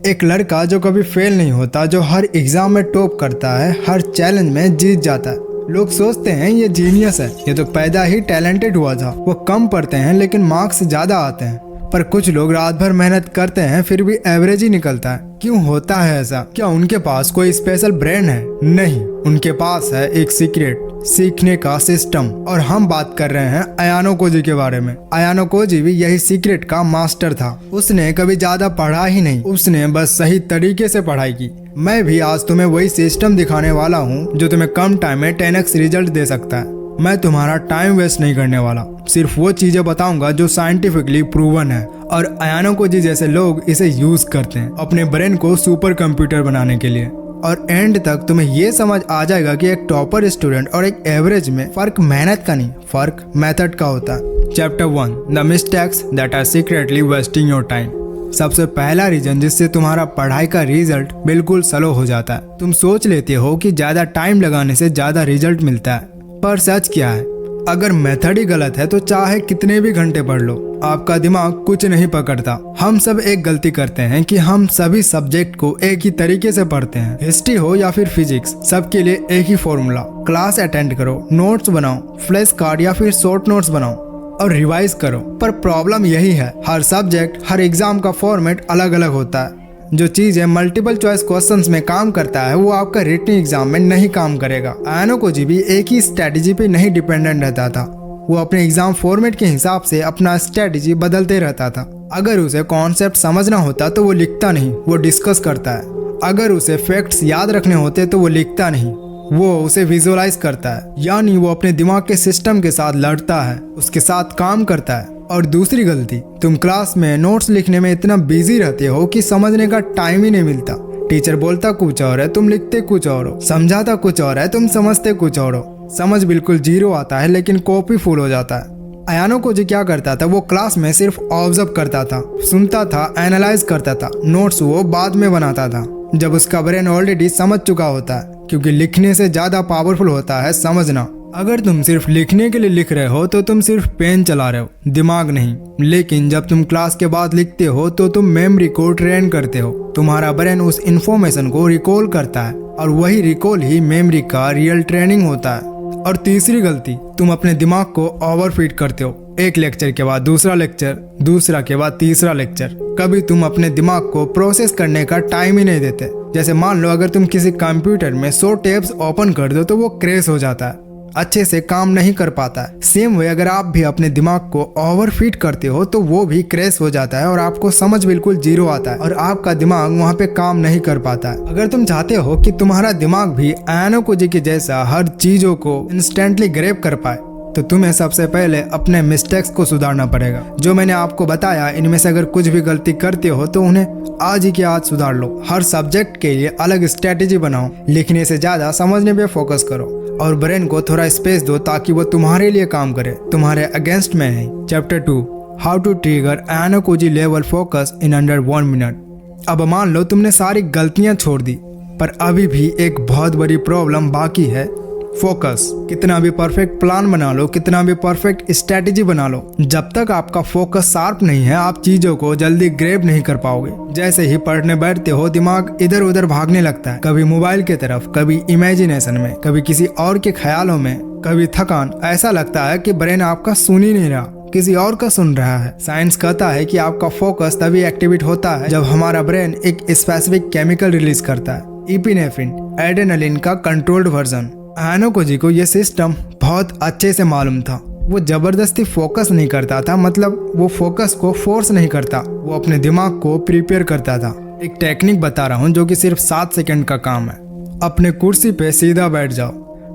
एक लड़का जो कभी फेल नहीं होता, जो हर एग्जाम में टॉप करता है, हर चैलेंज में जीत जाता है। लोग सोचते हैं ये जीनियस है, ये तो पैदा ही टैलेंटेड हुआ था। वो कम पढ़ते हैं लेकिन मार्क्स ज्यादा आते हैं। पर कुछ लोग रात भर मेहनत करते हैं फिर भी एवरेज ही निकलता है। क्यों होता है ऐसा? क्या उनके पास कोई स्पेशल ब्रेन है? नहीं, उनके पास है एक सीक्रेट सीखने का सिस्टम। और हम बात कर रहे हैं अयानो कोजी के बारे में। अयानो कोजी भी यही सीक्रेट का मास्टर था। उसने कभी ज्यादा पढ़ा ही नहीं, उसने बस सही तरीके से पढ़ाई की। मैं भी आज तुम्हें वही सिस्टम दिखाने वाला हूँ जो तुम्हें कम टाइम में 10x रिजल्ट दे सकता है। मैं तुम्हारा टाइम वेस्ट नहीं करने वाला, सिर्फ वो चीजें बताऊंगा जो साइंटिफिकली प्रूवन है और अयानो कोजी जैसे लोग इसे यूज करते हैं अपने ब्रेन को सुपर कंप्यूटर बनाने के लिए। और एंड तक तुम्हें ये समझ आ जाएगा कि एक टॉपर स्टूडेंट और एक एवरेज में फर्क मेहनत का नहीं, फर्क मेथड का होता है। Chapter 1, the mistakes that are secretly wasting your time. सबसे पहला रीजन जिससे तुम्हारा पढ़ाई का रिजल्ट बिल्कुल स्लो हो जाता है। तुम सोच लेते हो कि ज्यादा टाइम लगाने से ज्यादा रिजल्ट मिलता है, पर सच क्या है? अगर मेथड ही गलत है तो चाहे कितने भी घंटे पढ़ लो, आपका दिमाग कुछ नहीं पकड़ता। हम सब एक गलती करते हैं कि हम सभी सब्जेक्ट को एक ही तरीके से पढ़ते हैं। हिस्ट्री हो या फिर फिजिक्स, सबके लिए एक ही फॉर्मूला। क्लास अटेंड करो, नोट्स बनाओ, फ्लैश कार्ड या फिर शॉर्ट नोट्स बनाओ और रिवाइज करो। पर प्रॉब्लम यही है, हर सब्जेक्ट, हर एग्जाम का फॉर्मेट अलग अलग होता है। जो चीजें मल्टीपल चॉइस क्वेश्चंस में काम करता है वो आपका रिटन एग्जाम में नहीं काम करेगा। अयानो कोजी भी एक ही स्ट्रेटेजी पे नहीं डिपेंडेंट रहता था। वो अपने एग्जाम फॉर्मेट के हिसाब से अपना स्ट्रेटेजी बदलते रहता था। अगर उसे कॉन्सेप्ट समझना होता तो वो लिखता नहीं, वो डिस्कस करता है। अगर उसे फैक्ट्स याद रखने होते तो वो लिखता नहीं, वो उसे विजुअलाइज करता है। यानी वो अपने दिमाग के सिस्टम के साथ लड़ता है, उसके साथ काम करता है। और दूसरी गलती, तुम क्लास में नोट्स लिखने में इतना बिजी रहते हो कि समझने का टाइम ही नहीं मिलता। टीचर बोलता कुछ और है, तुम लिखते कुछ और हो। समझाता कुछ और है, तुम समझते कुछ और हो। समझ बिल्कुल जीरो आता है लेकिन कॉपी फुल हो जाता है। अयानो कोजी क्या करता था? वो क्लास में सिर्फ ऑब्जर्व करता था, सुनता था, एनालाइज करता था। नोट्स वो बाद में बनाता था जब उसका ब्रेन ऑलरेडी समझ चुका होता है, क्योंकि लिखने से ज्यादा पावरफुल होता है समझना। अगर तुम सिर्फ लिखने के लिए लिख रहे हो तो तुम सिर्फ पेन चला रहे हो, दिमाग नहीं। लेकिन जब तुम क्लास के बाद लिखते हो तो तुम मेमोरी को ट्रेन करते हो। तुम्हारा ब्रेन उस इंफॉर्मेशन को रिकॉल करता है और वही रिकॉल ही मेमोरी का रियल ट्रेनिंग होता है। और तीसरी गलती, तुम अपने दिमाग को ओवरफीड करते हो। एक लेक्चर के बाद दूसरा लेक्चर, दूसरा के बाद तीसरा लेक्चर। कभी तुम अपने दिमाग को प्रोसेस करने का टाइम ही नहीं देते। जैसे मान लो अगर तुम किसी कंप्यूटर में 100 टैब्स ओपन कर दो तो वो क्रैश हो जाता है, अच्छे से काम नहीं कर पाता है। सेम वे अगर आप भी अपने दिमाग को ओवरफीड करते हो तो वो भी क्रैश हो जाता है और आपको समझ बिल्कुल जीरो आता है और आपका दिमाग वहाँ पे काम नहीं कर पाता है। अगर तुम चाहते हो कि तुम्हारा दिमाग भी अयानो कोजी के जैसा हर चीजों को इंस्टेंटली ग्रैब कर पाए तो तुम्हें सबसे पहले अपने मिस्टेक्स को सुधारना पड़ेगा। जो मैंने आपको बताया इनमें से अगर कुछ भी गलती करते हो तो उन्हें आज ही के आज सुधार लो। हर सब्जेक्ट के लिए अलग स्ट्रेटेजी बनाओ, लिखने से ज्यादा समझने पे फोकस करो और ब्रेन को थोड़ा स्पेस दो ताकि वो तुम्हारे लिए काम करे, तुम्हारे अगेंस्ट में है। Chapter 2, how to trigger Ayanokoji level focus in under 1 minute. अब मान लो तुमने सारी गलतियां छोड़ दी पर अभी भी एक बहुत बड़ी प्रॉब्लम बाकी है, फोकस। कितना भी परफेक्ट प्लान बना लो, कितना भी परफेक्ट स्ट्रेटेजी बना लो, जब तक आपका फोकस शार्प नहीं है आप चीजों को जल्दी ग्रैब नहीं कर पाओगे। जैसे ही पढ़ने बैठते हो दिमाग इधर उधर भागने लगता है, कभी मोबाइल की तरफ, कभी इमेजिनेशन में, कभी किसी और के ख्यालों में, कभी थकान। ऐसा लगता है कि ब्रेन आपका सुन ही नहीं रहा, किसी और का सुन रहा है। साइंस कहता है कि आपका फोकस तभी एक्टिवेट होता है जब हमारा ब्रेन एक स्पेसिफिक केमिकल रिलीज करता है, एपिनेफ्रिन, एड्रेनलिन का कंट्रोल्ड वर्जन। अयानो कोजी को यह सिस्टम बहुत अच्छे से मालूम था। वो जबरदस्ती फोकस नहीं करता था, मतलब वो फोकस को फोर्स नहीं करता, वो अपने दिमाग को प्रिपेयर करता था। एक टेक्निक बता रहा हूँ जो कि सिर्फ 7 सेकंड का काम है। अपने कुर्सी पे सीधा बैठ जाओ,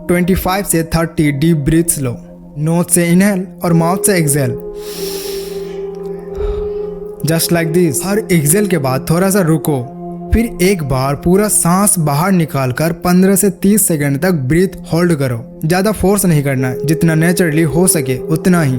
25 से 30 डीप ब्रीथ्स लो, नोज से इनहेल और माउथ से exhale, just like this. Her exhale के बाद थोड़ा सा रुको, फिर एक बार पूरा सांस बाहर निकालकर 15 से 30 सेकंड तक ब्रीथ होल्ड करो। ज्यादा फोर्स नहीं करना है, जितना नेचुरली हो सके उतना ही।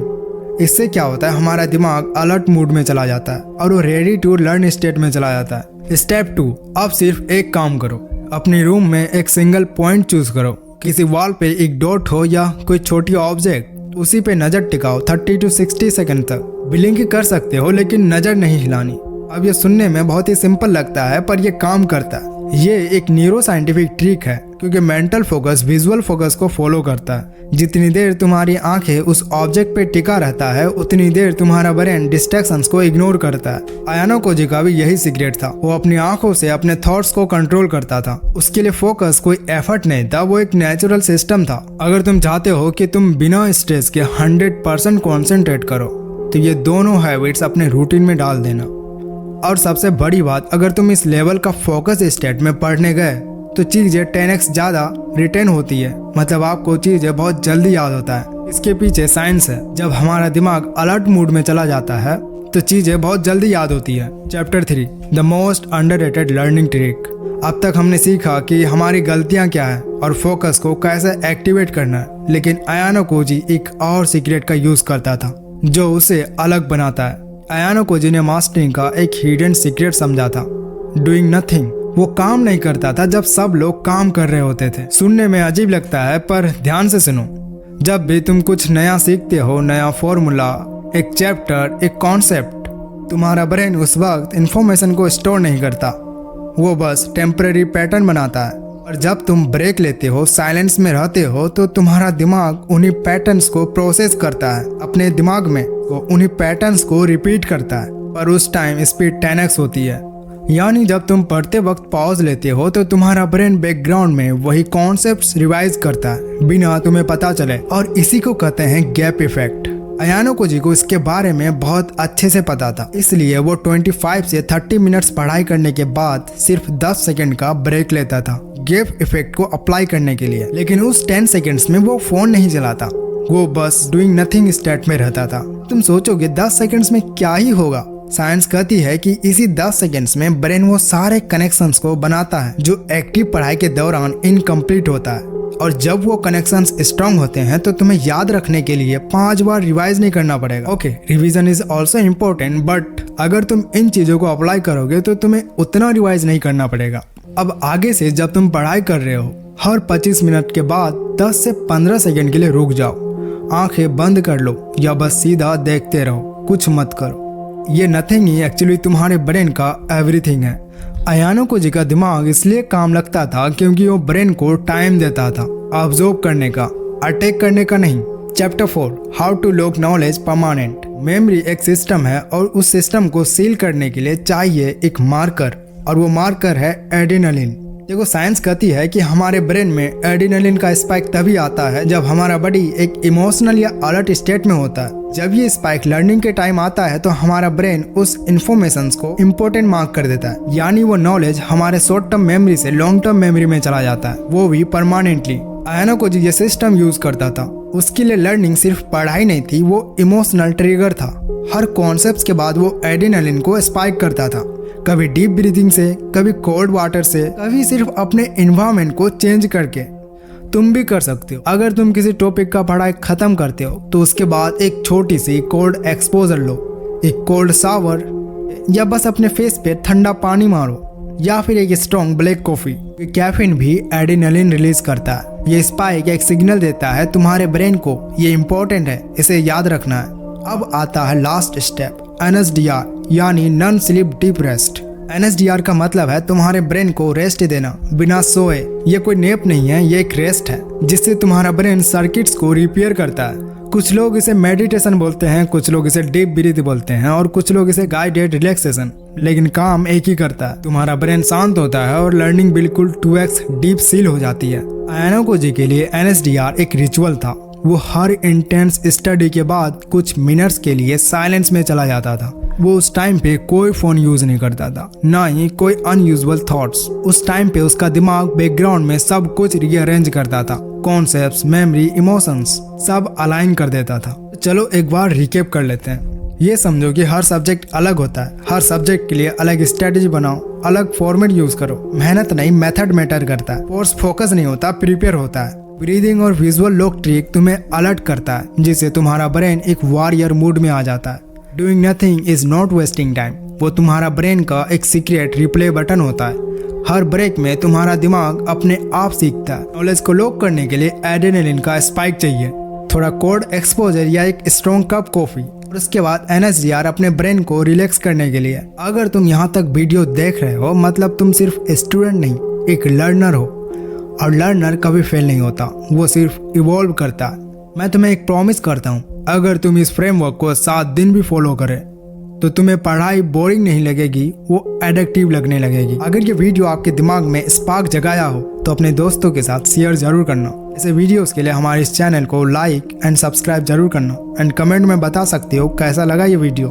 इससे क्या होता है, हमारा दिमाग अलर्ट मूड में चला जाता है और वो रेडी टू लर्न स्टेट में चला जाता है। स्टेप 2, अब सिर्फ एक काम करो, अपने रूम में एक सिंगल पॉइंट चूज करो। किसी वॉल पे एक डॉट हो या कोई छोटी ऑब्जेक्ट, उसी पे नजर टिकाओ 30 to 60 सेकंड तक। ब्लिंक कर सकते हो लेकिन नजर नहीं हिलानी। अब ये सुनने में बहुत ही सिंपल लगता है पर ये काम करता है। ये एक न्यूरो साइंटिफिक ट्रिक है क्योंकि मेंटल फोकस विजुअल फोकस को फॉलो करता है। जितनी देर तुम्हारी आंखें उस ऑब्जेक्ट पे टिका रहता है उतनी देर तुम्हारा ब्रेन डिस्ट्रैक्शंस को इग्नोर करता है। अयानो कोजी का भी यही सीक्रेट था। वो अपनी आंखों से अपने थॉट्स को कंट्रोल करता था। उसके लिए फोकस कोई एफर्ट नहीं था, वो एक नेचुरल सिस्टम था। अगर तुम चाहते हो कि तुम बिना स्ट्रेस के 100% कॉन्सेंट्रेट करो तो ये दोनों हैबिट्स अपने रूटीन में डाल देना। और सबसे बड़ी बात, अगर तुम इस लेवल का फोकस स्टेट में पढ़ने गए तो चीजें 10x ज्यादा रिटेन होती है। मतलब आपको चीजें बहुत जल्दी याद होता है। इसके पीछे साइंस है। जब हमारा दिमाग अलर्ट मूड में चला जाता है तो चीजें बहुत जल्दी याद होती है। Chapter 3 the most underrated learning trick. अब तक हमने सीखा कि हमारी गलतियां क्या है और फोकस को कैसे एक्टिवेट करना है, लेकिन अयानो कोजी एक और सीक्रेट का यूज करता था जो उसे अलग बनाता है। अयानो कोजी ने मास्टरिंग का एक हिडन सीक्रेट समझा था, डूइंग नथिंग। वो काम नहीं करता था जब सब लोग काम कर रहे होते थे। सुनने में अजीब लगता है पर ध्यान से सुनो। जब भी तुम कुछ नया सीखते हो, नया फॉर्मूला, एक चैप्टर, एक कॉन्सेप्ट, तुम्हारा ब्रेन उस वक्त इंफॉर्मेशन को स्टोर नहीं करता, वो बस टेम्पररी पैटर्न बनाता है। और जब तुम ब्रेक लेते हो, साइलेंस में रहते हो, तो तुम्हारा दिमाग उन्हीं पैटर्न्स को प्रोसेस करता है। अपने दिमाग में वो उन्हीं पैटर्न्स को रिपीट करता है। पर उस टाइम स्पीड 10x होती है। यानी जब तुम पढ़ते वक्त पॉज लेते हो तो तुम्हारा ब्रेन बैकग्राउंड में वही कॉन्सेप्ट्स रिवाइज करता है बिना तुम्हें पता चले। और इसी को कहते हैं गैप इफेक्ट। अयानो कोजी को इसके बारे में बहुत अच्छे से पता था, इसलिए वो 25 से 30 मिनट्स पढ़ाई करने के बाद सिर्फ 10 सेकंड का ब्रेक लेता था गैप इफेक्ट को अप्लाई करने के लिए। लेकिन उस 10 सेकंड्स में वो फोन नहीं चलाता, वो बस डूइंग नथिंग स्टेट में रहता था। तुम सोचोगे 10 सेकंड्स में क्या ही होगा। साइंस कहती है कि इसी 10 सेकंड्स में ब्रेन वो सारे कनेक्शंस को बनाता है जो एक्टिव पढ़ाई के दौरान इनकम्प्लीट होता है। और जब वो कनेक्शंस स्ट्रांग होते हैं तो तुम्हें याद रखने के लिए 5 बार रिवाइज नहीं करना पड़ेगा। Okay, revision is also important, but अगर तुम इन चीजों को अप्लाई करोगे तो तुम्हें उतना रिवाइज नहीं करना पड़ेगा। अब आगे से जब तुम पढ़ाई कर रहे हो, हर 25 मिनट के बाद 10 से 15 सेकंड के लिए रुक जाओ, आंखें बंद कर लो या बस सीधा देखते रहो, कुछ मत करो। ये नथिंग ही एक्चुअली तुम्हारे ब्रेन का एवरीथिंग है। अयानो कोजी का दिमाग इसलिए काम लगता था क्योंकि वो ब्रेन को टाइम देता था ऑब्जर्व करने का, अटैक करने का नहीं। Chapter 4 how to lock knowledge permanent. Memory एक सिस्टम है और उस सिस्टम को सील करने के लिए चाहिए एक मार्कर, और वो मार्कर है एड्रेनलिन। देखो, साइंस कहती है कि हमारे ब्रेन में एड्रेनलिन का स्पाइक तभी आता है जब हमारा बॉडी एक इमोशनल या अलर्ट स्टेट में होता है। जब ये स्पाइक लर्निंग के टाइम आता है तो हमारा ब्रेन उस इन्फॉर्मेशन को इम्पोर्टेंट मार्क कर देता है, यानी वो नॉलेज हमारे शॉर्ट टर्म मेमोरी से लॉन्ग टर्म मेमोरी में चला जाता है, वो भी परमानेंटली। अयानो कोजी ये सिस्टम यूज करता था। उसके लिए लर्निंग सिर्फ पढ़ाई नहीं थी, वो इमोशनल ट्रिगर था। हर कॉन्सेप्ट के बाद वो एड्रेनलिन को स्पाइक करता था, कभी डीप ब्रीथिंग से, कभी कोल्ड वाटर से, कभी सिर्फ अपने एनवायरनमेंट को चेंज करके। तुम भी कर सकते हो। अगर तुम किसी टॉपिक का पढ़ाई खत्म करते हो तो उसके बाद एक छोटी सी कोल्ड एक्सपोजर लो, एक कोल्ड शावर, या बस अपने फेस पे ठंडा पानी मारो, या फिर एक स्ट्रॉन्ग ब्लैक कॉफी। कैफीन भी एड्रेनलिन रिलीज करता है। ये स्पाइक एक सिग्नल देता है तुम्हारे ब्रेन को, ये इंपॉर्टेंट है, इसे याद रखना है। अब आता है लास्ट स्टेप, NSDR यानी non sleep deep rest. NSDR का मतलब है तुम्हारे ब्रेन को रेस्ट देना बिना सोए। ये कोई नेप नहीं है, ये एक रेस्ट है जिससे तुम्हारा ब्रेन सर्किट्स को रिपेयर करता है। कुछ लोग इसे मेडिटेशन बोलते हैं, कुछ लोग इसे डीप ब्रीथ बोलते हैं, और कुछ लोग इसे गाइडेड रिलैक्सेशन, लेकिन काम एक ही करता है। तुम्हारा ब्रेन शांत होता है और लर्निंग बिल्कुल 2x डीप सील हो जाती है। अयानो कोजी के लिए NSDR एक रिचुअल था। वो हर इंटेंस स्टडी के बाद कुछ मिनट्स के लिए साइलेंस में चला जाता था। वो उस टाइम पे कोई फोन यूज नहीं करता था, ना ही कोई अनयूजुअल थॉट्स। उस टाइम पे उसका दिमाग बैकग्राउंड में सब कुछ रीअरेंज करता था, कॉन्सेप्ट्स, मेमोरी, इमोशंस सब अलाइन कर देता था। चलो एक बार रिकेप कर लेते हैं। ये समझो कि हर सब्जेक्ट अलग होता है, हर सब्जेक्ट के लिए अलग स्ट्रेटेजी बनाओ, अलग फॉर्मेट यूज करो। मेहनत नहीं, मेथड मैटर करता है। कोर्स फोकस नहीं होता, प्रिपेयर होता है। ब्रीदिंग और विजुअल लॉक ट्रिक तुम्हें अलर्ट करता है, जिससे तुम्हारा ब्रेन एक वॉरियर मूड में आ जाता है। Doing nothing is not wasting time, वो तुम्हारा ब्रेन का एक सीक्रेट रिप्ले बटन होता है। हर ब्रेक में तुम्हारा दिमाग अपने आप सीखता है। नॉलेज को लॉक करने के लिए एड्रेनलिन का स्पाइक चाहिए, थोड़ा कोल्ड एक्सपोजर या एक स्ट्रॉन्ग कप कॉफी, और उसके बाद NSDR अपने ब्रेन को रिलैक्स करने के लिए। अगर तुम यहाँ तक वीडियो देख रहे हो मतलब तुम सिर्फ स्टूडेंट नहीं एक लर्नर हो, और लर्नर कभी फेल नहीं होता, वो सिर्फ इवॉल्व करता है। मैं तुम्हें एक प्रॉमिस करता हूँ, अगर तुम इस फ्रेमवर्क को 7 दिन भी फॉलो करे तो तुम्हें पढ़ाई बोरिंग नहीं लगेगी, वो एडिक्टिव लगने लगेगी। अगर ये वीडियो आपके दिमाग में स्पार्क जगाया हो तो अपने दोस्तों के साथ शेयर जरूर करना। ऐसे वीडियोस के लिए हमारे इस चैनल को लाइक एंड सब्सक्राइब जरूर करना, एंड कमेंट में बता सकते हो कैसा लगा ये वीडियो।